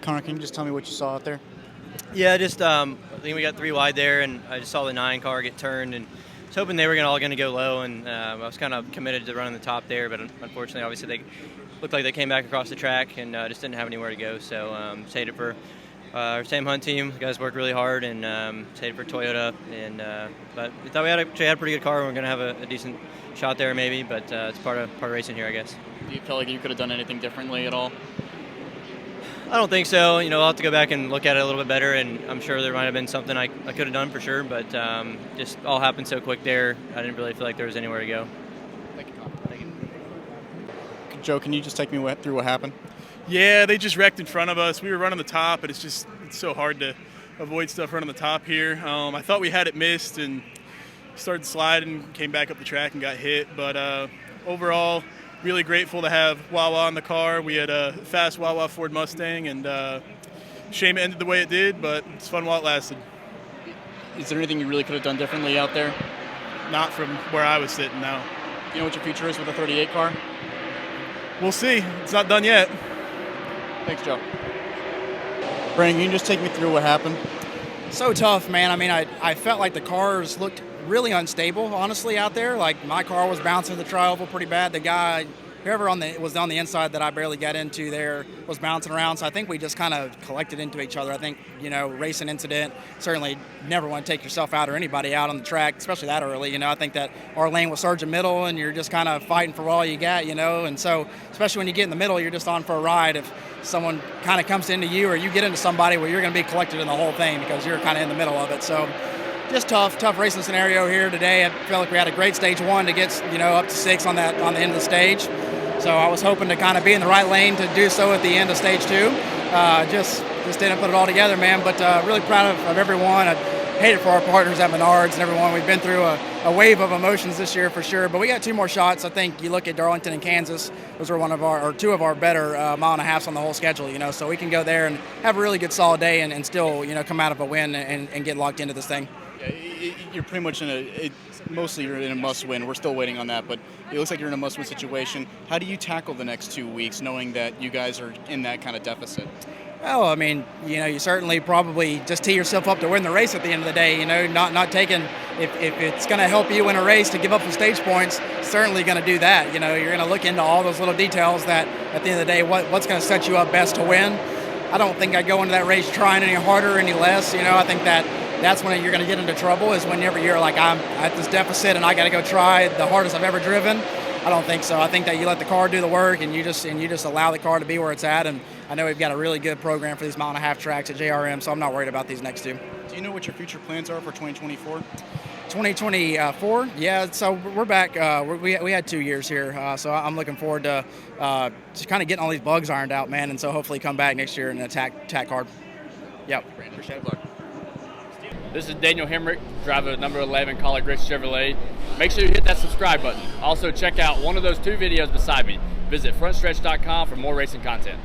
Connor, can you just tell me what you saw out there? Yeah, just I think we got 3 wide there, and I just saw the 9 car get turned, and I was hoping they were all going to go low, and I was kind of committed to running the top there, but unfortunately, obviously, they looked like they came back across the track and just didn't have anywhere to go. So saved it for our Sam Hunt team. The guys worked really hard, and saved it for Toyota. And but we thought we had a pretty good car. We were going to have a decent shot there, maybe, but it's part of racing here, I guess. Do you feel like you could have done anything differently at all? I don't think so. I'll have to go back and look at it a little bit better, and I'm sure there might have been something I could have done for sure, but just all happened so quick there. I didn't really feel like there was anywhere to go. Thank you, Tom. Thank you. Joe, can you just take me through what happened? Yeah, they just wrecked in front of us. We were running the top, but it's so hard to avoid stuff running the top here. I thought we had it missed and started sliding, came back up the track and got hit, but overall, really grateful to have Wawa in the car. We had a fast Wawa Ford Mustang, and shame it ended the way it did, but it's fun while it lasted. Is there anything you really could have done differently out there? Not from where I was sitting, no. Do you know what your future is with a 38 car? We'll see. It's not done yet. Thanks, Joe. Brandon, can you just take me through what happened? So tough, man. I mean, I felt like the cars looked really unstable, honestly, out there. Like, my car was bouncing the tri-oval pretty bad. The guy, whoever was on the inside that I barely got into there, was bouncing around. So I think we just kind of collected into each other. I think, racing incident, certainly never want to take yourself out or anybody out on the track, especially that early. I think that our lane was surging middle, and you're just kind of fighting for all you got, and so especially when you get in the middle, you're just on for a ride. If someone kind of comes into you or you get into somebody, well, you're going to be collected in the whole thing because you're kind of in the middle of it. So just tough racing scenario here today. I felt like we had a great stage 1 to get up to 6 on the end of the stage. So I was hoping to kind of be in the right lane to do so at the end of stage 2. Just didn't put it all together, man. But really proud of everyone. I hate it for our partners at Menards and everyone. We've been through a wave of emotions this year for sure. But we got 2 more shots. I think you look at Darlington and Kansas; those are 2 of our better mile and a halves on the whole schedule. So we can go there and have a really good solid day and still come out of a win and get locked into this thing. You're pretty much mostly you're in a must-win. We're still waiting on that, but it looks like you're in a must-win situation. How do you tackle the next 2 weeks, knowing that you guys are in that kind of deficit? Well, I mean, you certainly probably just tee yourself up to win the race at the end of the day. Not taking if it's going to help you win a race to give up some stage points, certainly going to do that. You're going to look into all those little details that at the end of the day, what's going to set you up best to win. I don't think I go into that race trying any harder or any less. I think that's when you're going to get into trouble, is whenever you're like, I'm at this deficit and I got to go try the hardest I've ever driven. I don't think so. I think that you let the car do the work and you just allow the car to be where it's at. And I know we've got a really good program for these mile and a half tracks at JRM, so I'm not worried about these next 2. Do you know what your future plans are for 2024? 2024, yeah. So we're back. We had 2 years here, so I'm looking forward to just kind of getting all these bugs ironed out, man. And so hopefully come back next year and attack hard. Yep. Appreciate it. This is Daniel Hemrick, driver of number 11 Collar Grist Chevrolet. Make sure you hit that subscribe button. Also, check out one of those 2 videos beside me. Visit frontstretch.com for more racing content.